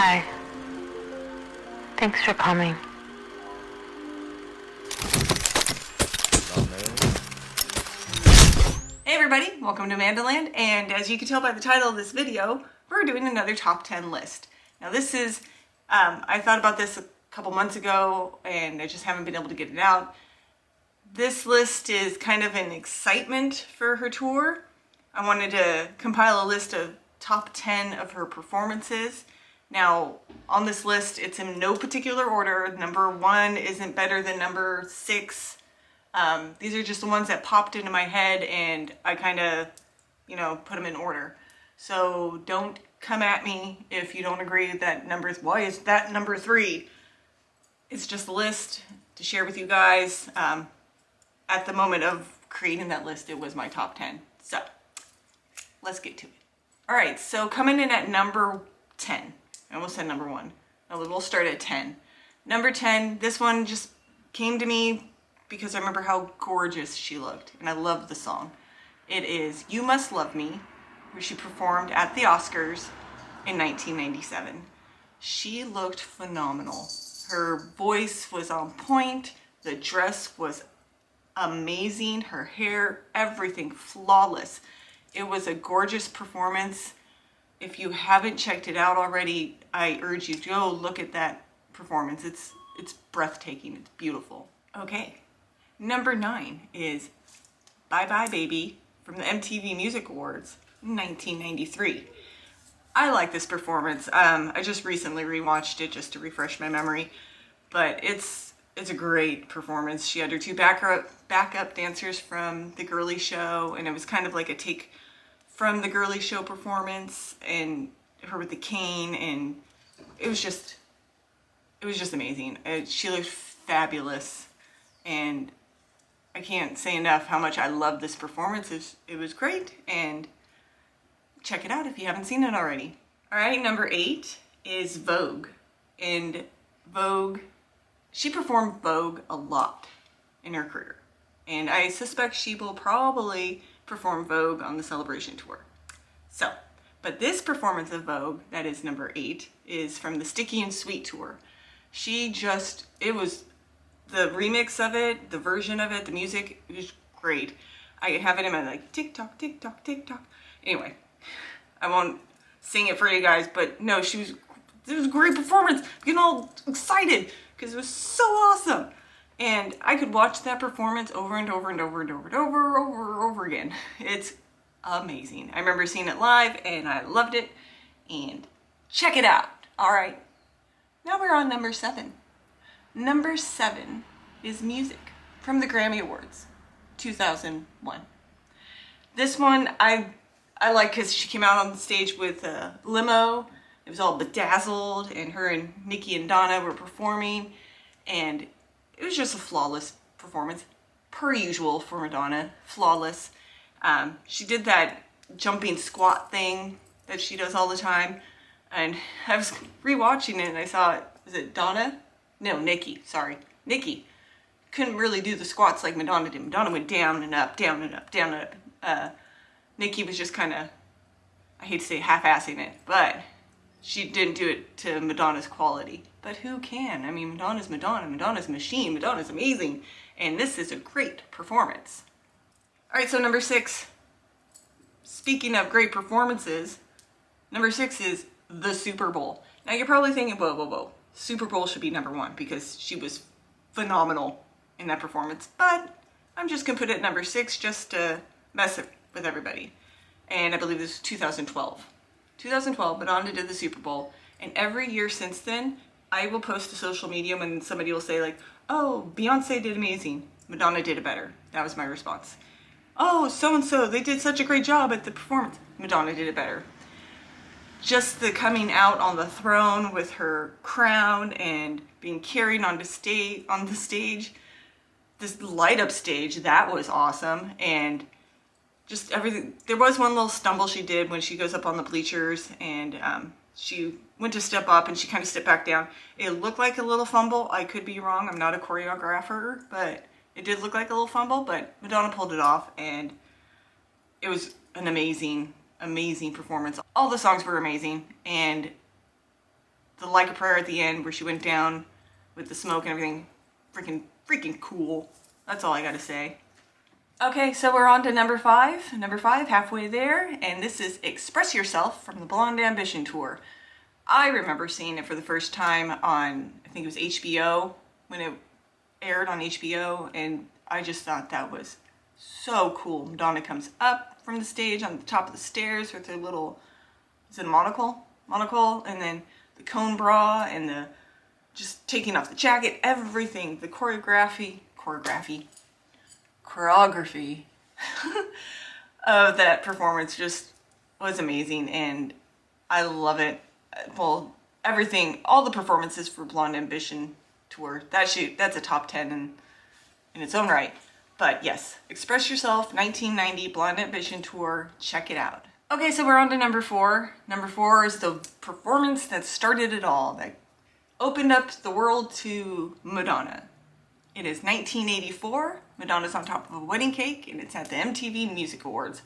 Hi. Thanks for coming. Hey everybody, welcome to Amandaland, and as you can tell by the title of this video, we're doing another top 10 list. Now this is, I thought about this a couple months ago and I just haven't been able to get it out. This list is kind of an excitement for her tour. I wanted to compile a list of top 10 of her performances. Now on this list, it's in no particular order. Number 1 isn't better than number 6. These are just the ones that popped into my head and I kind of, put them in order. So don't come at me if you don't agree that why is that number 3? It's just a list to share with you guys. At the moment of creating that list, it was my top 10. So let's get to it. All right, so coming in at number 10. I almost said number 1. Now we'll start at 10. Number 10, this one just came to me because I remember how gorgeous she looked, and I loved the song. It is You Must Love Me, where she performed at the Oscars in 1997. She looked phenomenal. Her voice was on point, the dress was amazing, her hair, everything flawless. It was a gorgeous performance. If you haven't checked it out already, I urge you to go look at that performance. It's breathtaking, it's beautiful. Okay. Number 9 is Bye Bye Baby from the MTV Music Awards in 1993. I like this performance. I just recently rewatched it just to refresh my memory, but it's a great performance. She had her 2 backup dancers from The Girly Show, and it was kind of like a take from The Girly Show performance, and her with the cane, and it was just amazing. She looked fabulous, and I can't say enough how much I loved this performance. It was great, and check it out if you haven't seen it already. All right, number 8 is Vogue. And Vogue, she performed Vogue a lot in her career. And I suspect she will probably perform Vogue on the Celebration Tour. So, but this performance of Vogue, that is number 8, is from the Sticky and Sweet Tour. It was the remix of it, the version of it, the music, it was great. I have it in my tick tock, tick tock, tick tock. Anyway, I won't sing it for you guys, but no, it was a great performance. I'm getting all excited because it was so awesome. And I could watch that performance over and over and over and over and over again. It's amazing. I remember seeing it live and I loved it. And check it out. All right. Now we're on number 7. Number 7 is Music from the Grammy Awards, 2001. This one I like because she came out on the stage with a limo. It was all bedazzled, and her and Nicki and Donna were performing, and it was just a flawless performance, per usual for Madonna, flawless. She did that jumping squat thing that she does all the time, and I was rewatching it and I saw, is it Donna? No, Nicki, sorry. Nicki couldn't really do the squats like Madonna did. Madonna went down and up, down and up, down and up. Nicki was just kind of, I hate to say half-assing it, but she didn't do it to Madonna's quality. But who can? I mean, Madonna's Madonna. Madonna's a machine. Madonna's amazing. And this is a great performance. All right, so number 6. Speaking of great performances, number 6 is the Super Bowl. Now you're probably thinking, whoa. Super Bowl should be number 1 because she was phenomenal in that performance. But I'm just going to put it at number 6 just to mess with everybody. And I believe this was 2012. 2012, Madonna did the Super Bowl. And every year since then, I will post to social media when somebody will say oh, Beyonce did amazing. Madonna did it better. That was my response. Oh, so-and-so, they did such a great job at the performance. Madonna did it better. Just the coming out on the throne with her crown and being carried on the stage, this light up stage, that was awesome. And just everything. There was one little stumble she did when she goes up on the bleachers and she went to step up and she kind of stepped back down. It looked like a little fumble. I could be wrong. I'm not a choreographer, but it did look like a little fumble, but Madonna pulled it off and it was an amazing performance. All the songs were amazing, and the Like a Prayer at the end where she went down with the smoke and everything, freaking cool. That's all I gotta say. Okay, so we're on to number 5. Number 5, halfway there, and this is Express Yourself from the Blonde Ambition Tour. I remember seeing it for the first time on, I think it was HBO, when it aired on HBO, and I just thought that was so cool. Madonna comes up from the stage on the top of the stairs with her little, is it a monocle? Monocle, and then the cone bra, and the just taking off the jacket, everything, the choreography of that performance just was amazing, and I love it. Well, everything, all the performances for Blonde Ambition Tour, that's a top 10 in its own right. But yes, Express Yourself, 1990 Blonde Ambition Tour, check it out. Okay, so we're on to number 4. Number 4 is the performance that started it all, that opened up the world to Madonna. It is 1984. Madonna's on top of a wedding cake, and it's at the MTV Music Awards.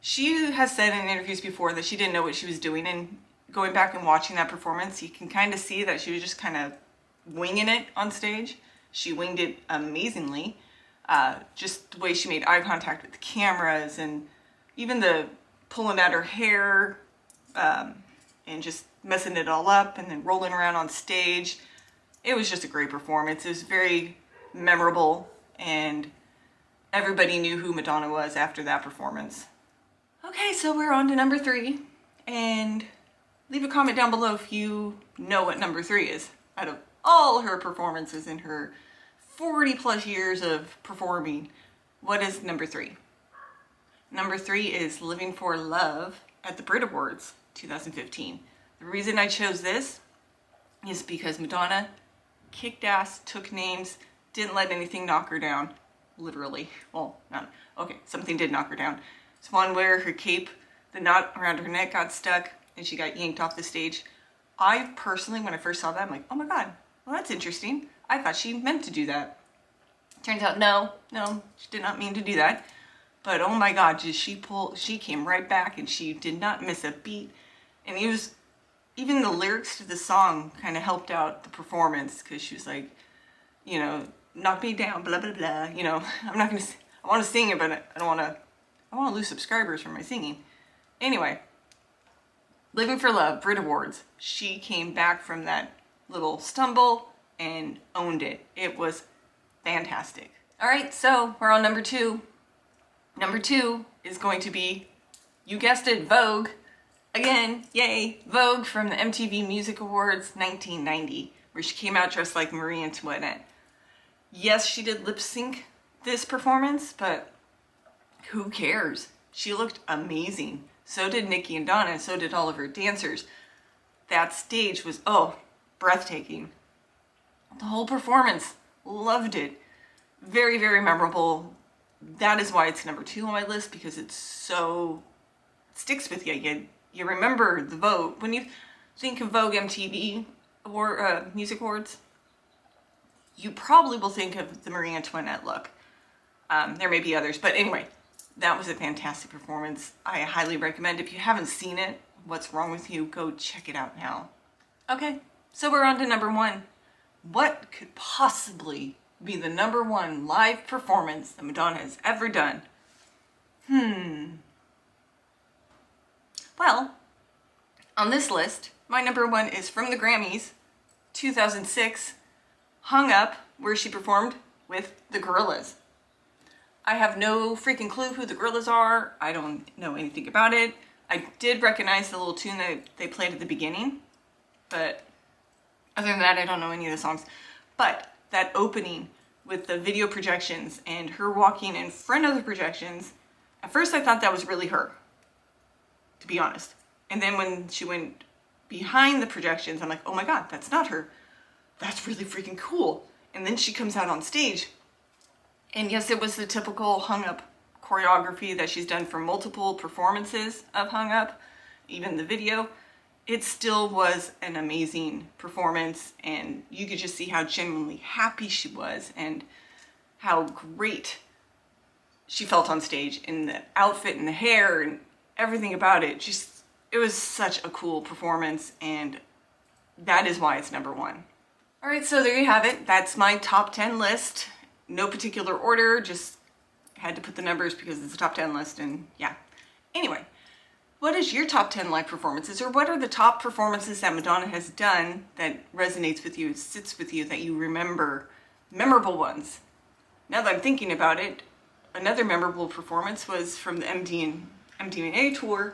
She has said in interviews before that she didn't know what she was doing, and going back and watching that performance, you can kind of see that she was just kind of winging it on stage. She winged it amazingly. Just the way she made eye contact with the cameras, and even the pulling out her hair, and just messing it all up, and then rolling around on stage. It was just a great performance. It was very memorable, and everybody knew who Madonna was after that performance. Okay, so we're on to number 3, and leave a comment down below if you know what number 3 is. Out of all her performances in her 40 plus years of performing, what is number 3? Number 3 is Living for Love at the Brit Awards 2015. The reason I chose this is because Madonna kicked ass, took names, didn't let anything knock her down. Literally. Well, not, okay, something did knock her down. It's one where her cape, the knot around her neck got stuck and she got yanked off the stage. I personally, when I first saw that, I'm like, oh my God, well, that's interesting. I thought she meant to do that. Turns out, no, she did not mean to do that. But oh my God, she came right back, and she did not miss a beat. And even the lyrics to the song kind of helped out the performance, because she was like, you know, knock me down, blah, blah, blah. You know, I want to sing it, but I want to lose subscribers from my singing. Anyway, Living for Love, Brit Awards. She came back from that little stumble and owned it. It was fantastic. All right, so we're on number 2. Number 2 is going to be, you guessed it, Vogue. Again, yay, Vogue from the MTV Music Awards 1990, where she came out dressed like Marie Antoinette. Yes, she did lip sync this performance, but who cares? She looked amazing. So did Nikki and Donna, so did all of her dancers. That stage was, breathtaking. The whole performance, loved it. Very, very memorable. That is why it's number 2 on my list, because it sticks with you. You remember the Vogue. When you think of Vogue MTV or Music Awards, you probably will think of the Marie Antoinette look. There may be others, but anyway, that was a fantastic performance. I highly recommend. If you haven't seen it, what's wrong with you? Go check it out now. Okay, so we're on to number 1. What could possibly be the number 1 live performance that Madonna has ever done? Well, on this list, my number 1 is from the Grammys, 2006, Hung Up, where she performed with the Gorillaz. I have no freaking clue who the Gorillaz are. I don't know anything about it. I did recognize the little tune that they played at the beginning, but other than that, I don't know any of the songs. But that opening with the video projections and her walking in front of the projections, at first I thought that was really her, to be honest. And then when she went behind the projections, I'm like, oh my God, that's not her. That's really freaking cool. And then she comes out on stage. And yes, it was the typical Hung Up choreography that she's done for multiple performances of Hung Up, even the video. It still was an amazing performance, and you could just see how genuinely happy she was and how great she felt on stage, in the outfit and the hair and everything about it. Just, it was such a cool performance, and that is why it's number 1. All right, so there you have it. That's my top 10 list. No particular order, just had to put the numbers because it's a top 10 list, and yeah. Anyway, what is your top 10 live performances, or what are the top performances that Madonna has done that resonates with you, sits with you, that you remember, memorable ones? Now that I'm thinking about it, another memorable performance was from the MDNA tour.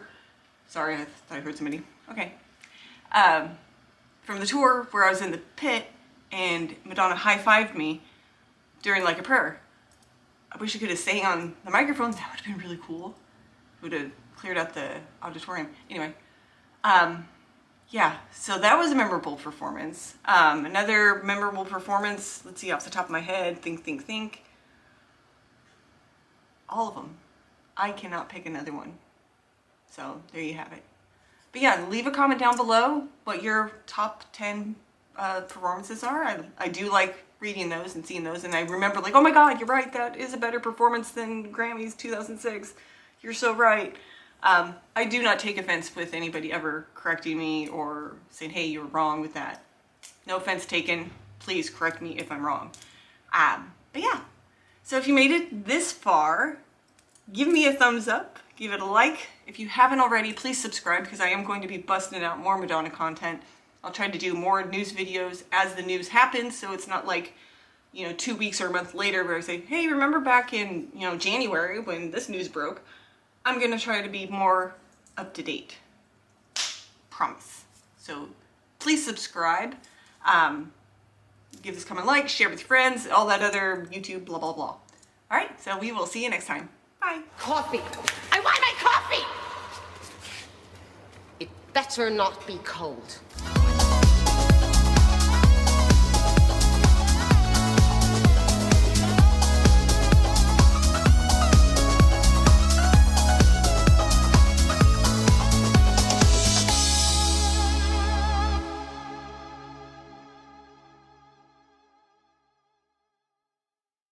Sorry, I thought I heard somebody. Okay. From the tour where I was in the pit and Madonna high-fived me during like a prayer. I wish I could have sang on the microphone. That would have been really cool. It would have cleared out the auditorium. Anyway, yeah, so that was a memorable performance. Another memorable performance, let's see, off the top of my head, think. All of them. I cannot pick another one. So there you have it. But yeah, leave a comment down below what your top 10 performances are. I do like reading those and seeing those, and I remember like, oh my god, you're right, that is a better performance than Grammys 2006. You're so right. I do not take offense with anybody ever correcting me or saying, hey, you're wrong with that. No offense taken. Please correct me if I'm wrong. But yeah, so if you made it this far, give me a thumbs up, give it a like. If you haven't already, please subscribe, because I am going to be busting out more Madonna content. I'll try to do more news videos as the news happens, so it's not like, 2 weeks or a month later where I say, hey, remember back in, January when this news broke? I'm going to try to be more up to date. Promise. So please subscribe. Give this comment a like, share with your friends, all that other YouTube blah, blah, blah. All right, so we will see you next time. Bye. Coffee. I want my coffee! It better not be cold.